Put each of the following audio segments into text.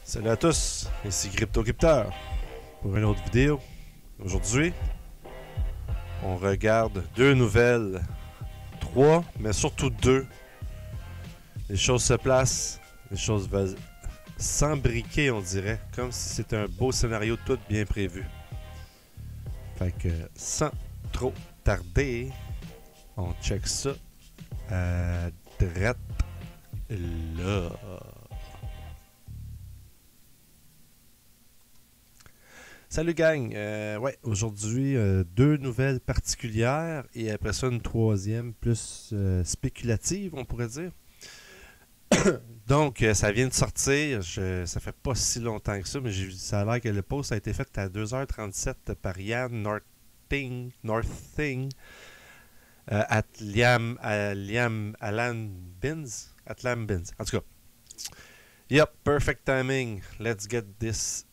Salut à tous, ici CryptoCrypteur pour une autre vidéo. Aujourd'hui, on regarde deux nouvelles, trois, mais surtout deux. Les choses se placent, les choses veulent s'embriquer, on dirait, comme si c'était un beau scénario tout bien prévu. Fait que, sans trop tarder, on check ça à droite là. Salut gang, ouais, aujourd'hui deux nouvelles particulières et après ça une troisième plus spéculative, on pourrait dire. Donc, ça vient de sortir, ça fait pas si longtemps que ça, mais ça a l'air que le post a été fait à 2h37 par Yann Northing Alan Bins. Atlam Bins. En tout cas, yep, perfect timing. Let's get this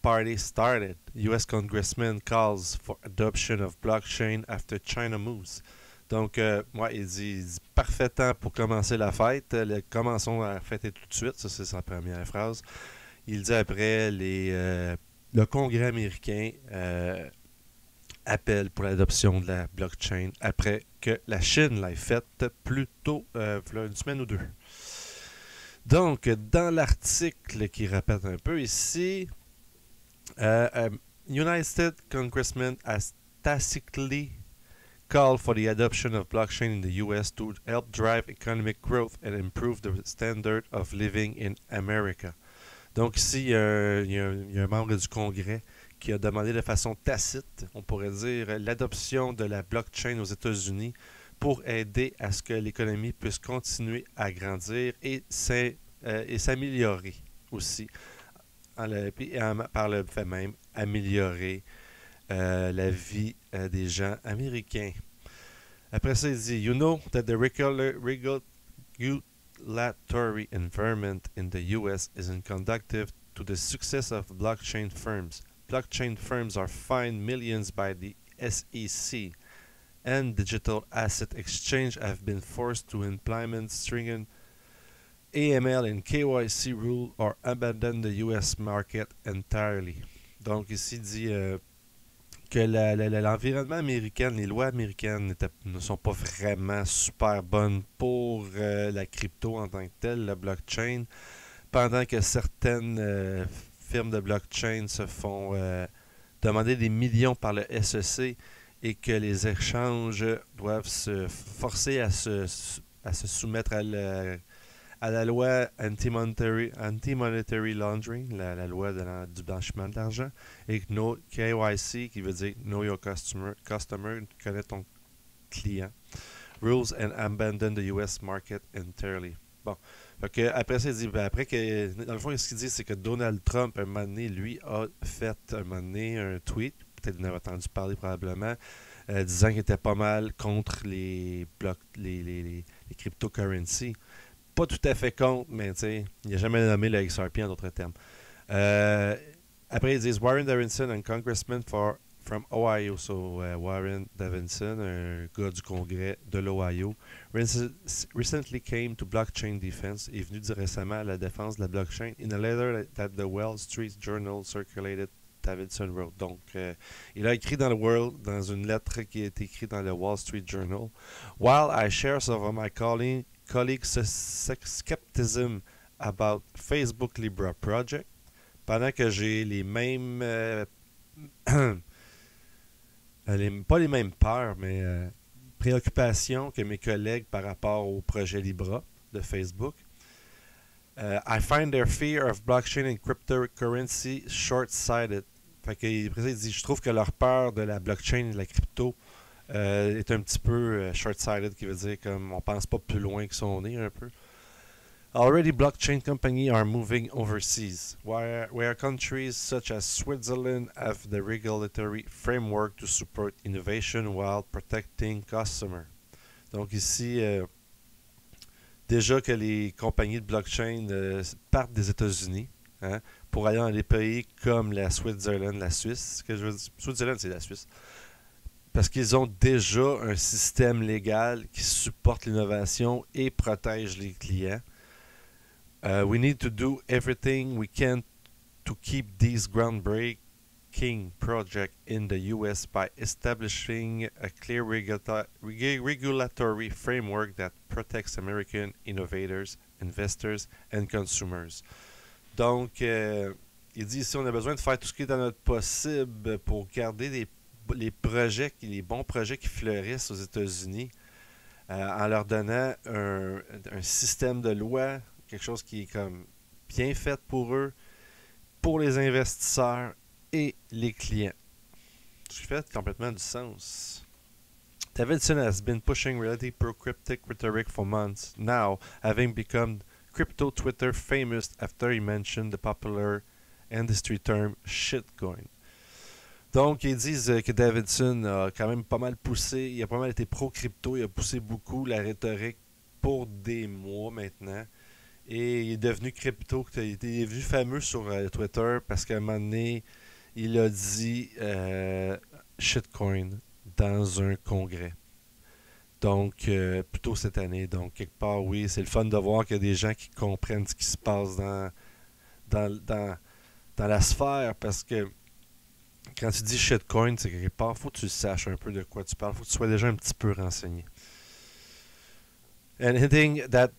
party started. US Congressman calls for adoption of blockchain after China moves. Donc, ouais, il dit parfait temps pour commencer la fête. Commençons à fêter tout de suite. Ça, c'est sa première phrase. Il dit après, le Congrès américain appelle pour l'adoption de la blockchain après que la Chine l'ait faite plus tôt, une semaine ou deux. Donc, dans l'article qui répète un peu ici, United States Congressman has tacitly called for the adoption of blockchain in the US to help drive economic growth and improve the standard of living in America. Donc ici, il y a un membre du Congrès qui a demandé de façon tacite, on pourrait dire, l'adoption de la blockchain aux États-Unis pour aider à ce que l'économie puisse continuer à grandir et s'améliorer aussi. Par le fait même, améliorer la vie des gens américains. Après ça, il dit, You know that the regulatory environment in the US isn't conducive to the success of blockchain firms. Blockchain firms are fined millions by the SEC, and digital asset exchange have been forced to implement stringent AML and KYC rules or abandon the US market entirely. Donc ici dit que l'environnement américain, les lois américaines ne sont pas vraiment super bonnes pour la crypto en tant que telle, la blockchain, pendant que certaines firmes de blockchain se font demander des millions par le SEC et que les échanges doivent se forcer à se soumettre à la loi anti-monetary laundering, la loi du blanchiment de l'argent, et KYC, qui veut dire Know Your Customer, connaît ton client, rules and abandon the US market entirely. Bon, okay, après ça, il dit, après que, dans le fond, ce qu'il dit, c'est que Donald Trump, un moment donné, lui, a fait un moment donné un tweet, peut-être vous en avez entendu parler probablement, disant qu'il était pas mal contre les cryptocurrencies. Pas tout à fait contre, mais tu sais, il n'a jamais nommé le XRP en d'autres termes. Après, ils disent Warren Davidson, un congressman from Ohio. So, Warren Davidson, un gars du congrès de l'Ohio, recently came to blockchain defense. Il est venu dire récemment à la défense de la blockchain in a letter that the Wall Street Journal circulated. Davidson wrote. Donc, il a écrit dans une lettre qui a été écrite dans le Wall Street Journal. While I share some of my colleagues' skepticism about Facebook Libra project, pendant que j'ai les mêmes pas les mêmes peurs, mais préoccupations que mes collègues par rapport au projet Libra de Facebook. I find their fear of blockchain and cryptocurrency short-sighted. Fait que, il dit, je trouve que leur peur de la blockchain et de la crypto est un petit peu short-sighted, qui veut dire comme on pense pas plus loin que son nez un peu. Already blockchain companies are moving overseas, where countries such as Switzerland have the regulatory framework to support innovation while protecting customers. Donc ici, déjà que les compagnies de blockchain partent des États-Unis pour aller dans des pays comme la Switzerland, la Suisse. Que je veux dire, Switzerland, c'est la Suisse. Parce qu'ils ont déjà un système légal qui supporte l'innovation et protège les clients. We need to do everything we can to keep these groundbreaking projects in the US by establishing a clear regulatory framework that protects American innovators, investors, and consumers. Donc, il dit ici, on a besoin de faire tout ce qui est dans notre possible pour garder les bons projets qui fleurissent aux États-Unis en leur donnant un système de loi, quelque chose qui est comme bien fait pour eux, pour les investisseurs et les clients. Ce qui fait complètement du sens. Davidson has been pushing relatively pro-cryptic rhetoric for months now, having become crypto Twitter famous after he mentioned the popular industry term shitcoin. Donc, ils disent que Davidson a quand même pas mal poussé, il a pas mal été pro-crypto, il a poussé beaucoup la rhétorique pour des mois maintenant. Et il est devenu crypto, il est devenu fameux sur Twitter parce qu'à un moment donné, il a dit shitcoin dans un congrès. Donc, plutôt cette année. Donc, quelque part, oui, c'est le fun de voir qu'il y a des gens qui comprennent ce qui se passe dans la sphère parce que quand tu dis shitcoin, c'est quelque part, il faut que tu saches un peu de quoi tu parles. Il faut que tu sois déjà un petit peu renseigné. And hinting that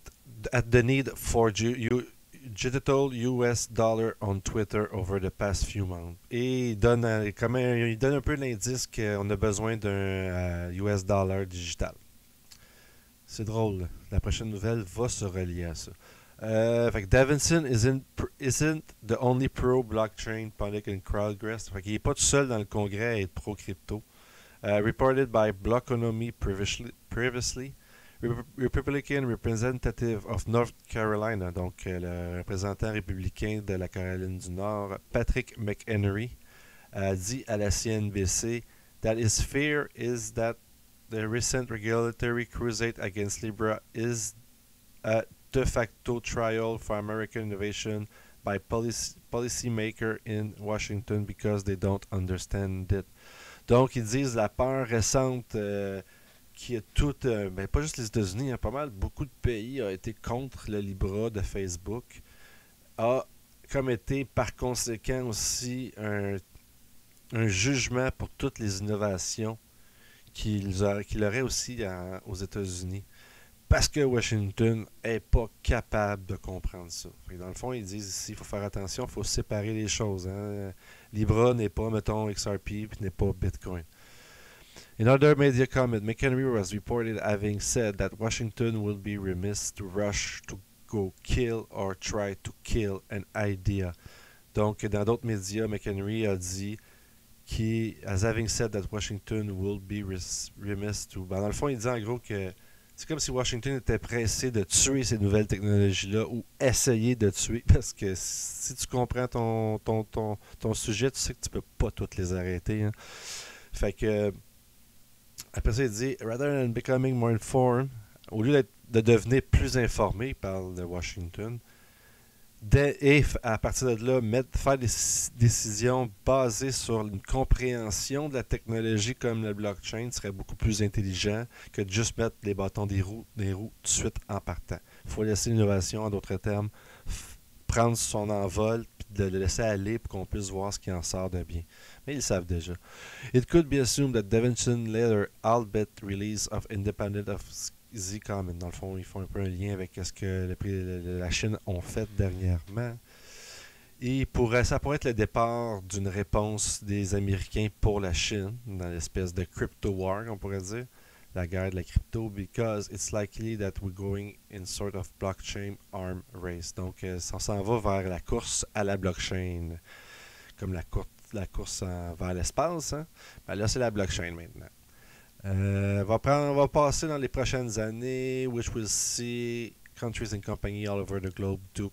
at the need for digital US dollar on Twitter over the past few months. Et il donne un peu l'indice qu'on a besoin d'un US dollar digital. C'est drôle. La prochaine nouvelle va se relier à ça. Fait que Davidson isn't the only pro-blockchain pundit in Progress. Fait qu'il n'est pas tout seul dans le congrès à être pro-crypto. Reported by Blockonomy previously, Republican Representative of North Carolina, donc le représentant républicain de la Caroline du Nord, Patrick McHenry, a dit à la CNBC that his fear is that the recent regulatory crusade against Libra is a de facto trial for American innovation by policymakers in Washington because they don't understand it. Donc, ils disent la peur récente qui est toute, pas juste les États-Unis, pas mal, beaucoup de pays ont été contre le Libra de Facebook, a comme été par conséquent aussi un jugement pour toutes les innovations qu'il aurait aussi aux États-Unis. Parce que Washington n'est pas capable de comprendre ça. Dans le fond, ils disent ici, il faut faire attention, il faut séparer les choses. Hein. Libra n'est pas, mettons, XRP, puis n'est pas Bitcoin. In other media comment, McHenry was reported having said that Washington will be remiss to rush to go kill or try to kill an idea. Donc, dans d'autres médias, McHenry a dit as having said that Washington will be remiss to... dans le fond, il dit en gros que c'est comme si Washington était pressé de tuer ces nouvelles technologies-là ou essayer de tuer, parce que si tu comprends ton sujet, tu sais que tu peux pas toutes les arrêter. Hein. Fait que après ça, il dit rather than becoming more informed, au lieu de devenir plus informé, il parle de Washington, et à partir de là, faire des décisions basées sur une compréhension de la technologie comme le blockchain serait beaucoup plus intelligent que de juste mettre les bâtons des roues tout de suite en partant. Il faut laisser l'innovation, en d'autres termes, prendre son envol et de le laisser aller pour qu'on puisse voir ce qui en sort de bien. Mais ils le savent déjà. It could be assumed that Davidson later albeit release of independent of Z-Common. Dans le fond, ils font un peu un lien avec ce que la Chine ont fait dernièrement. Et ça pourrait être le départ d'une réponse des Américains pour la Chine, dans l'espèce de crypto war, on pourrait dire, la guerre de la crypto, because it's likely that we're going in sort of blockchain arm race. Donc, on s'en va vers la course à la blockchain, comme la course vers l'espace. Hein? Ben là, c'est la blockchain maintenant. On va passer dans les prochaines années, which will see countries and companies all over the globe do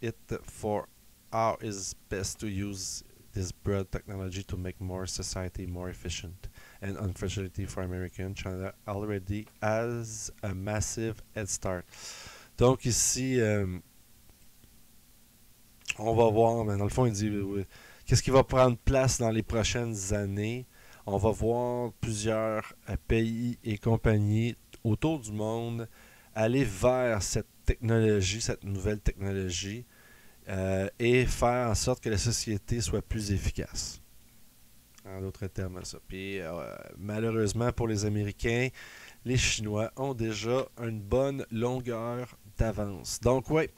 it for how is best to use this broad technology to make more society more efficient. And unfortunately for American, China already has a massive head start. Donc ici, on va voir, mais dans le fond, il dit qu'est-ce qui va prendre place dans les prochaines années. On va voir plusieurs pays et compagnies autour du monde aller vers cette technologie, cette nouvelle technologie. et faire en sorte que la société soit plus efficace. En d'autres termes, ça. Puis malheureusement pour les Américains, les Chinois ont déjà une bonne longueur d'avance. Donc oui,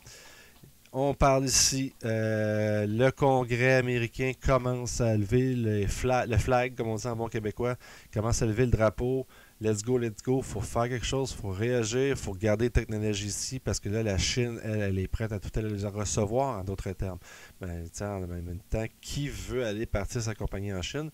on parle ici, le Congrès américain commence à lever le flag, comme on dit en bon québécois, commence à lever le drapeau. Let's go, let's go. Faut faire quelque chose, faut réagir, faut garder la technologie ici parce que là, la Chine, elle est prête à tout les recevoir, en d'autres termes. Mais en même temps, qui veut aller partir sa compagnie en Chine?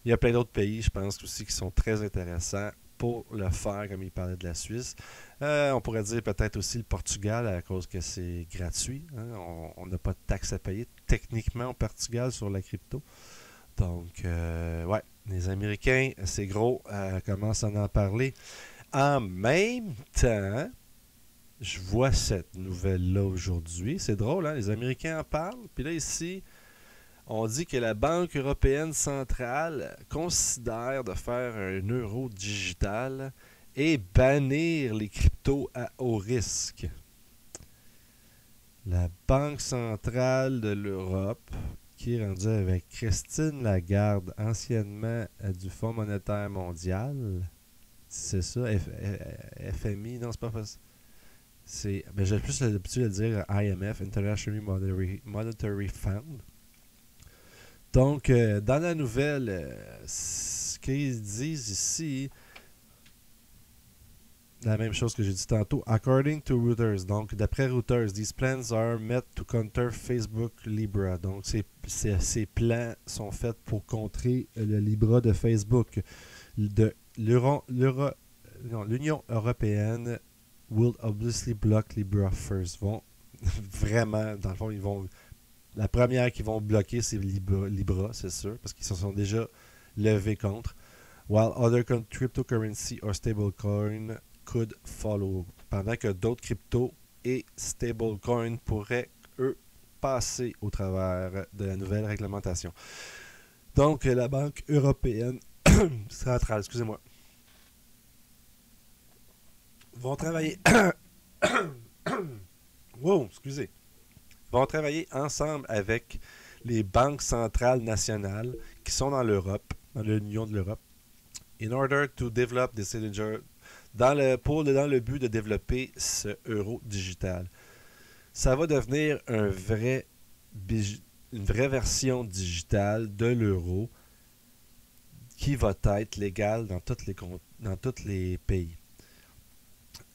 Il y a plein d'autres pays, je pense aussi, qui sont très intéressants pour le faire, comme il parlait de la Suisse. On pourrait dire peut-être aussi le Portugal à cause que c'est gratuit. Hein? On n'a pas de taxes à payer techniquement au Portugal sur la crypto. Donc, ouais, les Américains, c'est gros, commencent à en parler. En même temps, je vois cette nouvelle-là aujourd'hui. C'est drôle, hein? Les Américains en parlent. Puis là, ici, on dit que la Banque européenne centrale considère de faire un euro digital et bannir les cryptos à haut risque. La Banque centrale de l'Europe, qui est rendue avec Christine Lagarde, anciennement du Fonds monétaire mondial, c'est ça, FMI, non, c'est pas facile. J'ai plus l'habitude de dire IMF, International Monetary Fund. Donc, dans la nouvelle, ce qu'ils disent ici, la même chose que j'ai dit tantôt, according to Reuters, donc d'après Reuters, these plans are meant to counter Facebook Libra. Donc, ces plans sont faits pour contrer le Libra de Facebook. L'Union européenne will obviously block Libra first. Vraiment, dans le fond, la première qu'ils vont bloquer, c'est Libra, c'est sûr, parce qu'ils se sont déjà levés contre. While other cryptocurrency or stablecoin could follow. Pendant que d'autres cryptos et stablecoins pourraient, eux, passer au travers de la nouvelle réglementation. Donc, la Banque européenne centrale, excusez-moi, vont travailler... wow, excusez. Vont travailler ensemble avec les banques centrales nationales qui sont dans l'Europe, dans l'Union de l'Europe, in order to develop this dans le but de développer ce euro digital. Ça va devenir une vraie version digitale de l'euro qui va être légale dans tous les pays.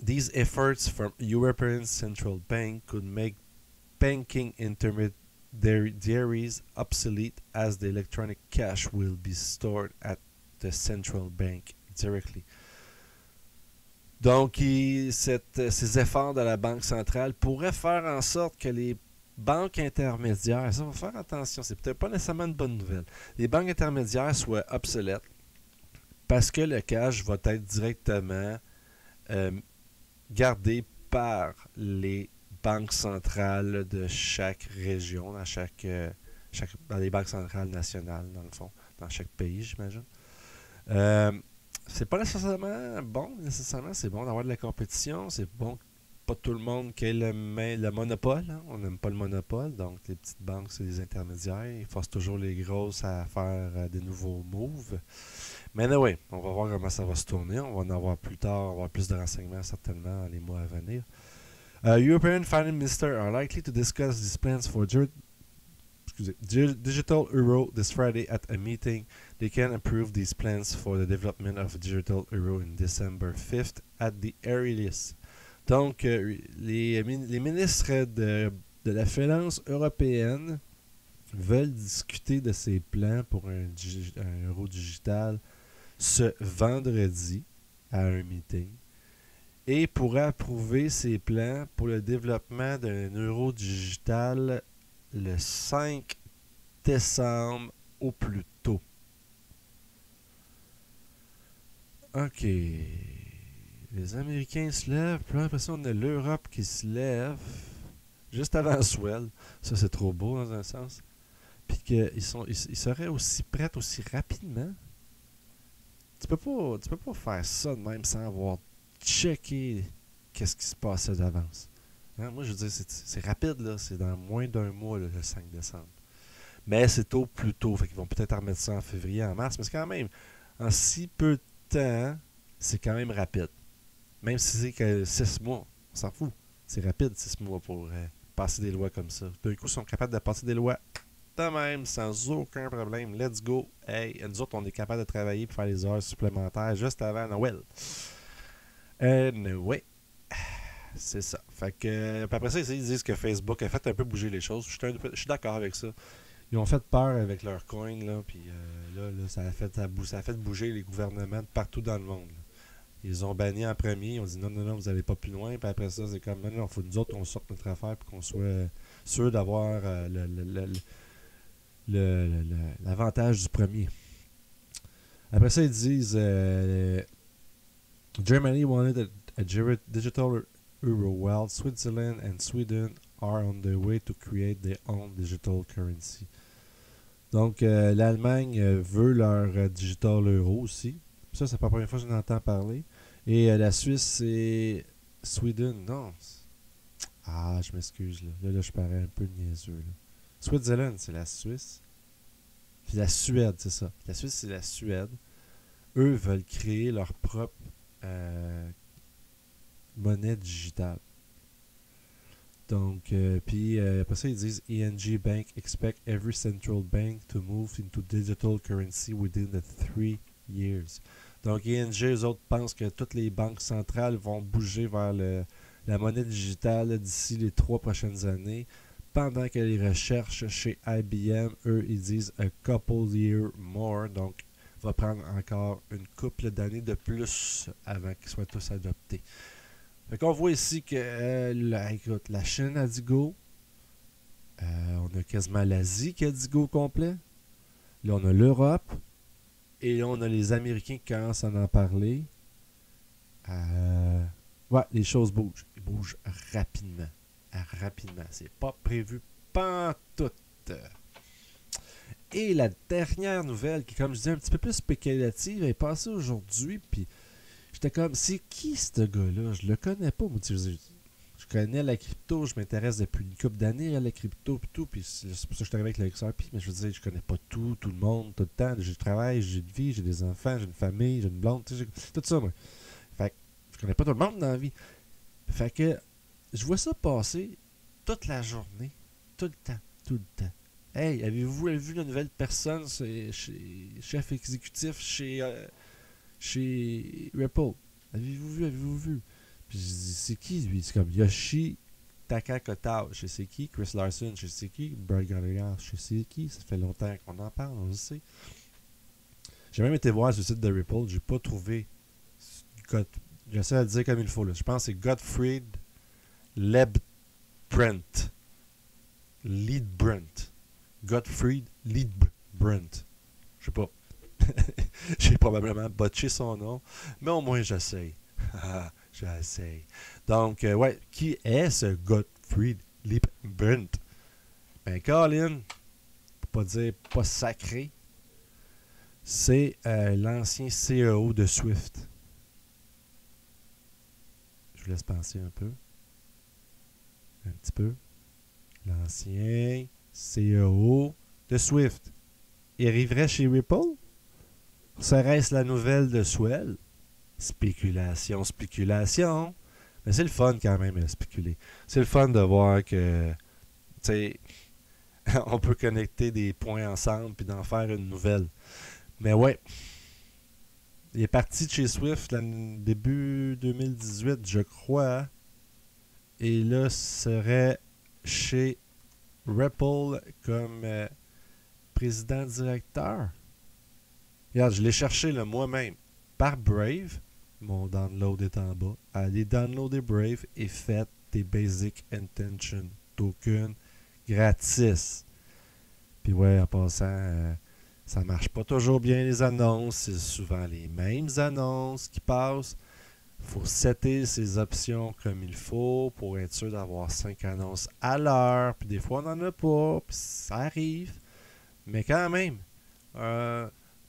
These efforts from European Central Bank could make banking intermediaries obsolete as the electronic cash will be stored at the central bank directly. Donc, ces efforts de la Banque centrale pourraient faire en sorte que les banques intermédiaires, ça, il faut faire attention, c'est peut-être pas nécessairement une bonne nouvelle, les banques intermédiaires soient obsolètes parce que le cash va être directement gardé par les banques centrales de chaque région, dans les banques centrales nationales, dans le fond, dans chaque pays, j'imagine. C'est pas nécessairement bon, c'est bon d'avoir de la compétition, c'est bon que pas tout le monde qui ait le monopole, hein. On n'aime pas le monopole, donc les petites banques, c'est des intermédiaires, ils forcent toujours les grosses à faire des nouveaux moves. Mais anyway, on va voir comment ça va se tourner, on va en avoir plus tard, on va avoir plus de renseignements certainement dans les mois à venir. European Finance Ministers are likely to discuss these plans for digital euro this Friday at a meeting. They can approve these plans for the development of digital euro in December 5th at the earliest. Donc, les ministres de la finance européenne veulent discuter de ces plans pour un euro digital ce vendredi à un meeting et pourraient approuver ces plans pour le développement d'un euro digital le 5 décembre au plus tôt. OK. Les Américains se lèvent, puis après ça, on a l'Europe qui se lève juste avant Swell. Ça, c'est trop beau dans un sens. Puis qu'ils seraient aussi prêts aussi rapidement. Tu peux pas faire ça de même sans avoir checké qu'est-ce qui se passait d'avance. Hein, moi, je veux dire, c'est rapide, là. C'est dans moins d'un mois, là, le 5 décembre. Mais c'est tôt, plus tôt. Fait qu'ils vont peut-être en remettre ça en février, en mars. Mais c'est quand même, en si peu de temps, c'est quand même rapide. Même si c'est que 6 mois, on s'en fout. C'est rapide, 6 mois pour passer des lois comme ça. D'un coup, ils sont capables de passer des lois de même, sans aucun problème. Let's go. Hey, nous autres, on est capable de travailler pour faire les heures supplémentaires juste avant Noël. Anyway, c'est ça. Fait que, puis après ça, ils disent que Facebook a fait un peu bouger les choses. Je suis d'accord avec ça. Ils ont fait peur avec leur coin, là, puis là, ça a fait bouger les gouvernements de partout dans le monde. Là. Ils ont banni en premier, ils ont dit non, non, non, vous n'allez pas plus loin, puis après ça, c'est comme, non, il faut nous autres, on sorte notre affaire, puis qu'on soit sûr d'avoir l'avantage du premier. Après ça, ils disent Germany wanted a digital euro, while Switzerland and Sweden are on the way to create their own digital currency. Donc, l'Allemagne veut leur digital euro aussi. Ça, c'est pas la première fois que j'en entends parler. Et la Suisse, c'est Sweden. Non. Ah, je m'excuse. Là, je parais un peu niaiseux. Là. Switzerland, c'est la Suisse. Puis la Suède, c'est ça. La Suisse, c'est la Suède. Eux veulent créer leur propre monnaie digitale. Donc, puis après ça, ils disent ING Bank expect every central bank to move into digital currency within the 3 years. Donc, ING, eux autres, pensent que toutes les banques centrales vont bouger vers la monnaie digitale d'ici les 3 prochaines années. Pendant que les recherches chez IBM, eux, ils disent a couple year more. Donc, va prendre encore une couple d'années de plus avant qu'ils soient tous adoptés. Fait qu'on voit ici que écoute, la Chine a dit go. On a quasiment l'Asie qui a dit go complet. Là, on a l'Europe. Et là, on a les Américains qui commencent à en parler. Ouais, les choses bougent. Ils bougent rapidement. Rapidement. C'est pas prévu pantoute. Et la dernière nouvelle, qui est, comme je disais, un petit peu plus spéculative, est passée aujourd'hui. Puis j'étais comme, c'est qui ce gars-là? Je le connais pas. Moi, je connais la crypto, je m'intéresse depuis une couple d'années à la crypto et tout. Puis c'est pour ça que je suis arrivé avec le XRP. Mais je veux dire, je connais pas tout le monde, tout le temps. J'ai du travail, j'ai une vie, j'ai des enfants, j'ai une famille, j'ai une blonde. Tout ça, moi. Fait que je connais pas tout le monde dans la vie. Fait que je vois ça passer toute la journée, tout le temps, tout le temps. Hey, avez-vous vu la nouvelle personne, c'est chef exécutif chez Ripple? Avez-vous vu? Puis je dis, c'est qui lui? C'est comme Yoshi Takakotao. Je sais c'est qui? Chris Larson. Je sais c'est qui? Brad Gallagher. Je sais c'est qui? Ça fait longtemps qu'on en parle, on le sait. J'ai même été voir sur le site de Ripple. J'ai pas trouvé. J'essaie de le dire comme il faut. Là. Je pense que c'est Gottfried Leibrandt. Gottfried Leibrandt. Je sais pas. J'ai probablement botché son nom. Mais au moins, j'essaye. J'essaye. Donc, ouais, qui est ce Gottfried Leibrandt? Ben, Colin, pour pas dire pas sacré, c'est l'ancien CEO de Swift. Je vous laisse penser un peu. Un petit peu. L'ancien CEO de Swift. Il arriverait chez Ripple? Serait-ce la nouvelle de Swell? Spéculation. Mais c'est le fun quand même de spéculer. C'est le fun de voir que, tu sais, on peut connecter des points ensemble puis d'en faire une nouvelle. Mais ouais, il est parti de chez Swift début 2018, je crois. Et là, serait chez Ripple comme président-directeur. Regarde, je l'ai cherché là, moi-même par Brave. Mon download est en bas. Allez downloader Brave et faites tes Basic Intention Token gratis. Puis ouais, en passant, ça marche pas toujours bien les annonces. C'est souvent les mêmes annonces qui passent. Il faut setter ses options comme il faut pour être sûr d'avoir 5 annonces à l'heure. Puis des fois, on n'en a pas. Puis ça arrive. Mais quand même,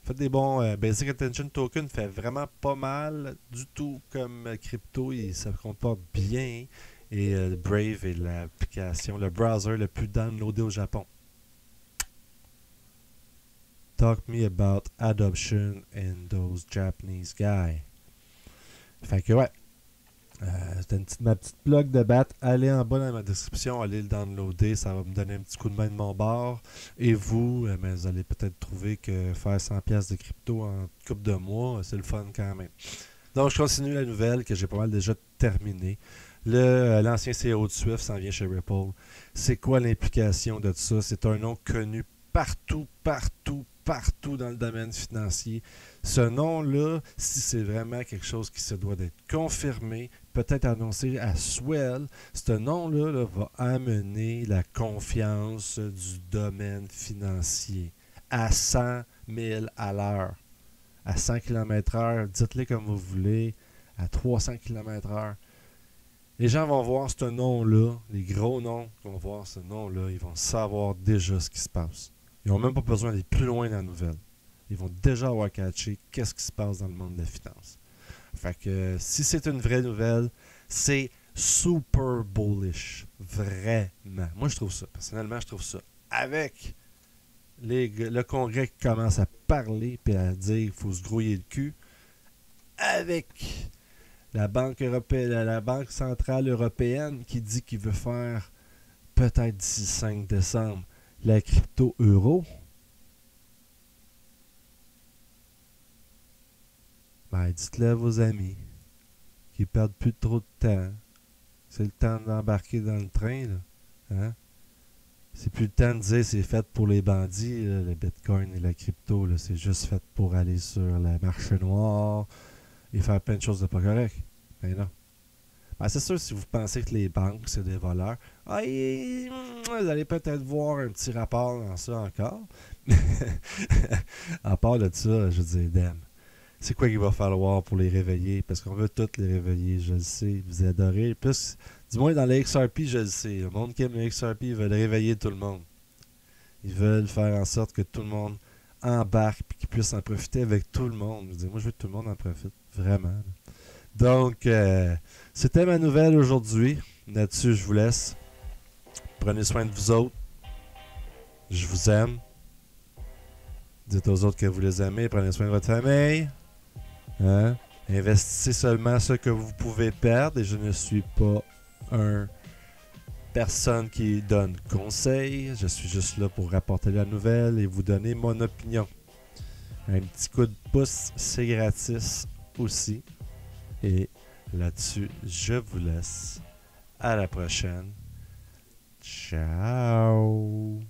faites des bons Basic Attention Token fait vraiment pas mal du tout comme crypto. Ça se comporte bien. Et Brave est l'application, le browser le plus downloadé au Japon. Talk me about adoption and those Japanese guys. Fait que ouais. C'était ma petite blog de bat. Allez en bas dans ma description, allez le downloader, ça va me donner un petit coup de main de mon bord. Et vous, vous allez peut-être trouver que faire 100$ de crypto en couple de mois, c'est le fun quand même. Donc je continue la nouvelle que j'ai pas mal déjà terminée. L'ancien CEO de Swift s'en vient chez Ripple. C'est quoi l'implication de ça? C'est un nom connu partout dans le domaine financier. Ce nom-là, si c'est vraiment quelque chose qui se doit d'être confirmé, peut-être annoncé à Swell, ce nom-là va amener la confiance du domaine financier à 100 000 à l'heure. À 100 km/h, dites-le comme vous voulez, à 300 km/h. Les gens vont voir ce nom-là, les gros noms vont voir ce nom-là, ils vont savoir déjà ce qui se passe. Ils n'ont même pas besoin d'aller plus loin dans la nouvelle. Ils vont déjà avoir catché qu'est-ce qui se passe dans le monde de la finance. Fait que si c'est une vraie nouvelle, c'est super bullish. Vraiment. Moi, je trouve ça. Personnellement, je trouve ça. Avec le Congrès qui commence à parler et à dire qu'il faut se grouiller le cul. Avec la Banque européenne, la Banque centrale européenne qui dit qu'il veut faire peut-être d'ici le 5 décembre la crypto-euro. Ben, dites-le à vos amis qui perdent plus trop de temps. C'est le temps d'embarquer dans le train, là. Hein? C'est plus le temps de dire c'est fait pour les bandits, là, le Bitcoin et la crypto. Là. C'est juste fait pour aller sur le marché noir et faire plein de choses de pas correctes. Ben non. Ben, c'est sûr, si vous pensez que les banques, c'est des voleurs, vous allez peut-être voir un petit rapport dans ça encore. À part de ça, je veux dire, damn. C'est quoi qu'il va falloir pour les réveiller? Parce qu'on veut tous les réveiller, je le sais. Vous adorez. Plus, du moins dans les XRP, je le sais. Le monde qui aime les XRP, ils veulent réveiller tout le monde. Ils veulent faire en sorte que tout le monde embarque et qu'ils puissent en profiter avec tout le monde. Je veux dire, moi, je veux que tout le monde en profite. Vraiment. Donc, c'était ma nouvelle aujourd'hui. Là-dessus, je vous laisse. Prenez soin de vous autres. Je vous aime. Dites aux autres que vous les aimez. Prenez soin de votre famille. Hein? Investissez seulement ce que vous pouvez perdre. Et je ne suis pas une personne qui donne conseil. Je suis juste là pour rapporter la nouvelle et vous donner mon opinion. Un petit coup de pouce, c'est gratis aussi. Et là-dessus, je vous laisse. À la prochaine. Ciao.